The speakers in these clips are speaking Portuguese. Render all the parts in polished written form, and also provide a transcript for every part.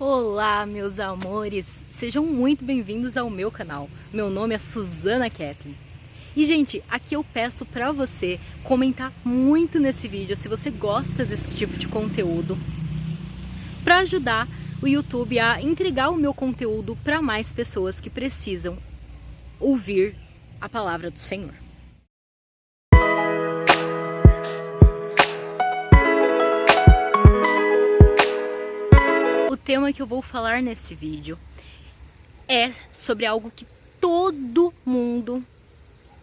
Olá, meus amores! Sejam muito bem-vindos ao meu canal. Meu nome é Susana Kathleen. E, gente, aqui eu peço pra você comentar muito nesse vídeo se você gosta desse tipo de conteúdo, pra ajudar o YouTube a entregar o meu conteúdo para mais pessoas que precisam ouvir a palavra do Senhor. O tema que eu vou falar nesse vídeo é sobre algo que todo mundo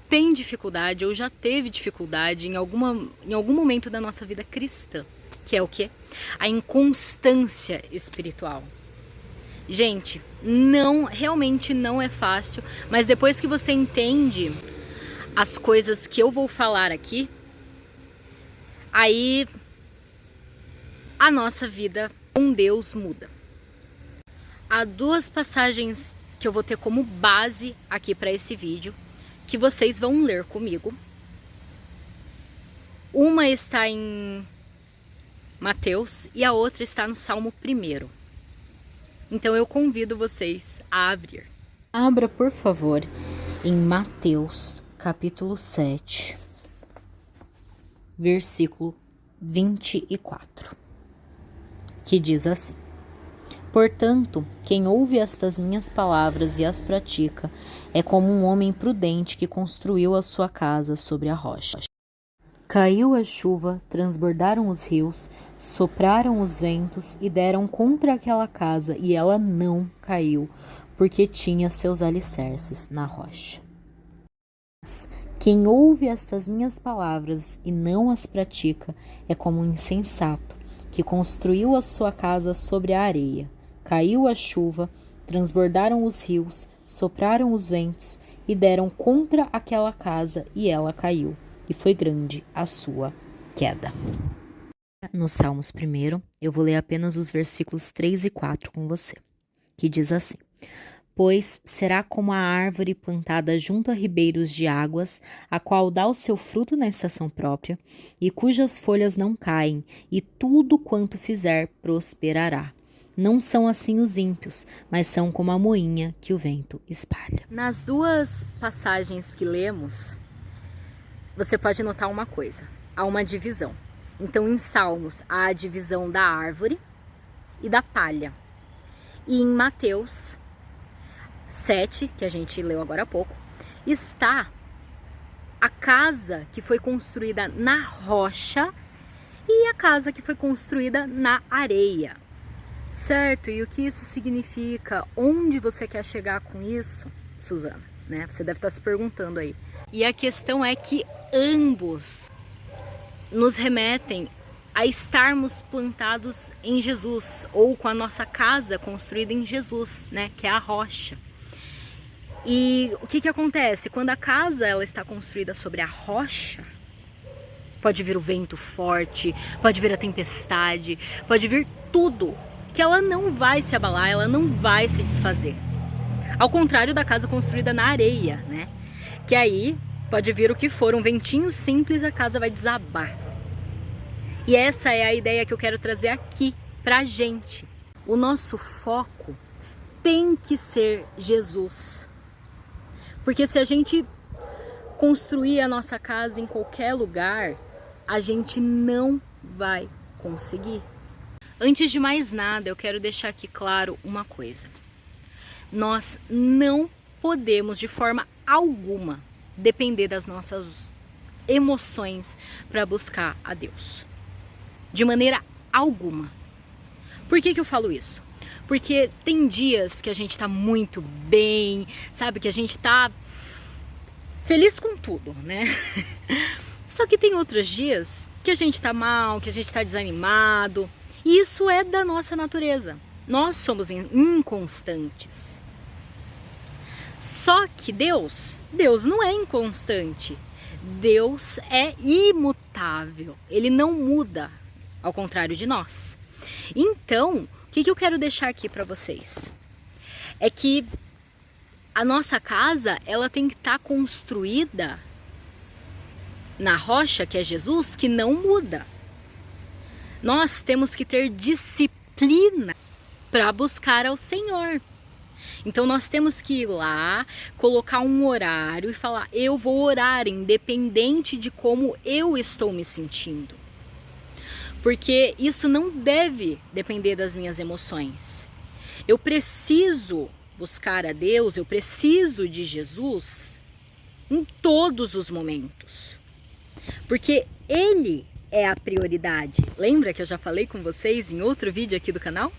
tem dificuldade ou já teve dificuldade em algum momento da nossa vida cristã, que é o quê? A inconstância espiritual. Gente, realmente não é fácil, mas depois que você entende as coisas que eu vou falar aqui, aí a nossa vida com Deus muda. Há duas passagens que eu vou ter como base aqui para esse vídeo, que vocês vão ler comigo. Uma está em Mateus e a outra está no Salmo 1. Então eu convido vocês a abrir. Abra, por favor, em Mateus, capítulo 7, versículo 24, que diz assim: Portanto, quem ouve estas minhas palavras e as pratica é como um homem prudente que construiu a sua casa sobre a rocha. Caiu a chuva, transbordaram os rios, sopraram os ventos e deram contra aquela casa, e ela não caiu, porque tinha seus alicerces na rocha. Mas quem ouve estas minhas palavras e não as pratica é como um insensato que construiu a sua casa sobre a areia. Caiu a chuva, transbordaram os rios, sopraram os ventos e deram contra aquela casa, e ela caiu, e foi grande a sua queda. No Salmos 1, eu vou ler apenas os versículos 3 e 4 com você, que diz assim: Pois será como a árvore plantada junto a ribeiros de águas, a qual dá o seu fruto na estação própria, e cujas folhas não caem, e tudo quanto fizer prosperará. Não são assim os ímpios, mas são como a moinha que o vento espalha. Nas duas passagens que lemos, você pode notar uma coisa: há uma divisão. Então, em Salmos, há a divisão da árvore e da palha. E em Mateus 7, que a gente leu agora há pouco, está a casa que foi construída na rocha e a casa que foi construída na areia. Certo? E o que isso significa? Onde você quer chegar com isso, Susana? Né? Você deve estar se perguntando aí. E a questão é que ambos nos remetem a estarmos plantados em Jesus, ou com a nossa casa construída em Jesus, né? Que é a rocha. E o que acontece? Quando a casa ela está construída sobre a rocha, pode vir o vento forte, pode vir a tempestade, pode vir tudo, que ela não vai se abalar, ela não vai se desfazer. Ao contrário da casa construída na areia, né? Que aí pode vir o que for, um ventinho simples, a casa vai desabar. E essa é a ideia que eu quero trazer aqui pra gente. O nosso foco tem que ser Jesus. Porque se a gente construir a nossa casa em qualquer lugar, a gente não vai conseguir. Antes de mais nada, eu quero deixar aqui claro uma coisa. Nós não podemos, de forma alguma, depender das nossas emoções para buscar a Deus. De maneira alguma. Por que eu falo isso? Porque tem dias que a gente tá muito bem, sabe? Que a gente tá feliz com tudo, né? Só que tem outros dias que a gente tá mal, que a gente tá desanimado. E isso é da nossa natureza. Nós somos inconstantes. Só que Deus não é inconstante. Deus é imutável. Ele não muda, ao contrário de nós. Então, o que eu quero deixar aqui para vocês? É que a nossa casa, ela tem que estar construída na rocha, que é Jesus, que não muda. Nós temos que ter disciplina para buscar ao Senhor. Então nós temos que ir lá, colocar um horário e falar: eu vou orar independente de como eu estou me sentindo. Porque isso não deve depender das minhas emoções. Eu preciso buscar a Deus, eu preciso de Jesus em todos os momentos. Porque Ele é a prioridade. Lembra que eu já falei com vocês em outro vídeo aqui do canal?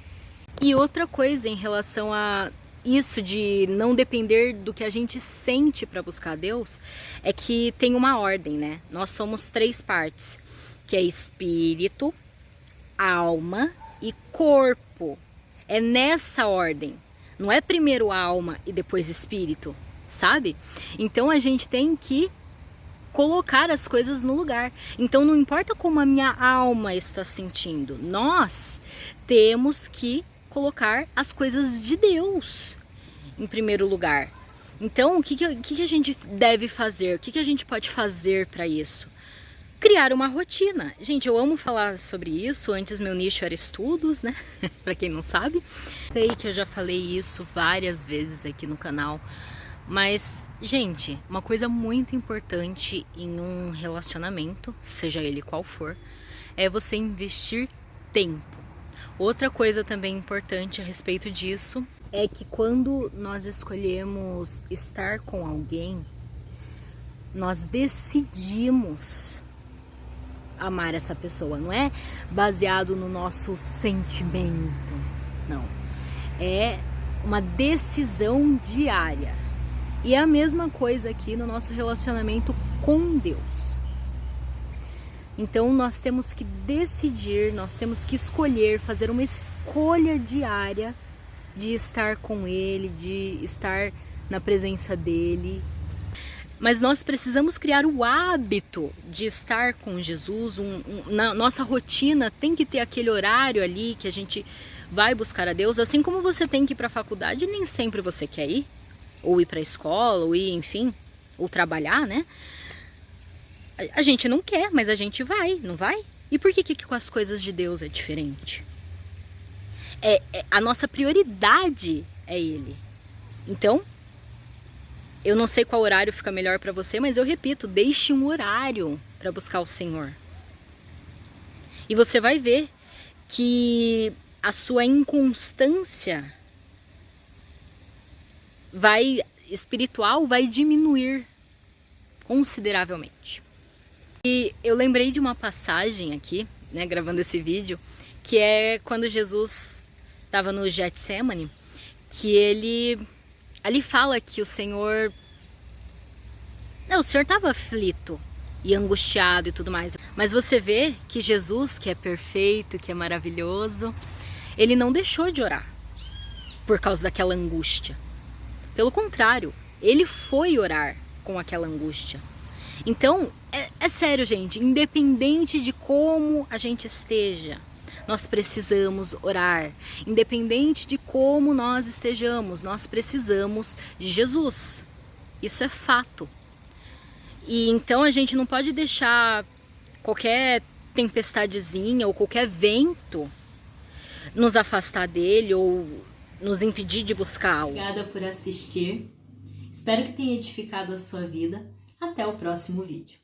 E outra coisa em relação a isso de não depender do que a gente sente para buscar Deus, é que tem uma ordem, né? Nós somos 3 partes, que é espírito, alma e corpo. É nessa ordem. Não é primeiro alma e depois espírito, sabe? Então a gente tem que colocar as coisas no lugar. Então não importa como a minha alma está sentindo, nós temos que colocar as coisas de Deus em primeiro lugar. Então o que a gente deve fazer? O que a gente pode fazer para isso? Criar uma rotina. Gente, eu amo falar sobre isso. Antes meu nicho era estudos, né? Para quem não sabe. Sei que eu já falei isso várias vezes aqui no canal. Mas, gente, uma coisa muito importante em um relacionamento, seja ele qual for, é você investir tempo. Outra coisa também importante a respeito disso é que quando nós escolhemos estar com alguém, nós decidimos amar essa pessoa. Não é baseado no nosso sentimento, não. É uma decisão diária. E é a mesma coisa aqui no nosso relacionamento com Deus. Então nós temos que decidir, nós temos que escolher, fazer uma escolha diária de estar com Ele, de estar na presença dEle. Mas nós precisamos criar o hábito de estar com Jesus. Na nossa rotina tem que ter aquele horário ali que a gente vai buscar a Deus. Assim como você tem que ir para a faculdade, nem sempre você quer ir. Ou ir para a escola, ou ir, enfim, ou trabalhar, né? A gente não quer, mas a gente vai, não vai? E por que com as coisas de Deus é diferente? A nossa prioridade é Ele. Então, eu não sei qual horário fica melhor para você, mas eu repito, deixe um horário para buscar o Senhor. E você vai ver que a sua inconstância espiritual vai diminuir consideravelmente. E eu lembrei de uma passagem aqui, né, gravando esse vídeo, que é quando Jesus estava no Getsemane, que ele ali fala que o Senhor estava aflito e angustiado e tudo mais. Mas você vê que Jesus, que é perfeito, que é maravilhoso, ele não deixou de orar por causa daquela angústia. Pelo contrário, ele foi orar com aquela angústia. Então, é sério, gente, independente de como a gente esteja, nós precisamos orar. Independente de como nós estejamos, nós precisamos de Jesus. Isso é fato. E então a gente não pode deixar qualquer tempestadezinha ou qualquer vento nos afastar dele ou nos impedir de buscá-lo. Obrigada por assistir. Espero que tenha edificado a sua vida. Até o próximo vídeo.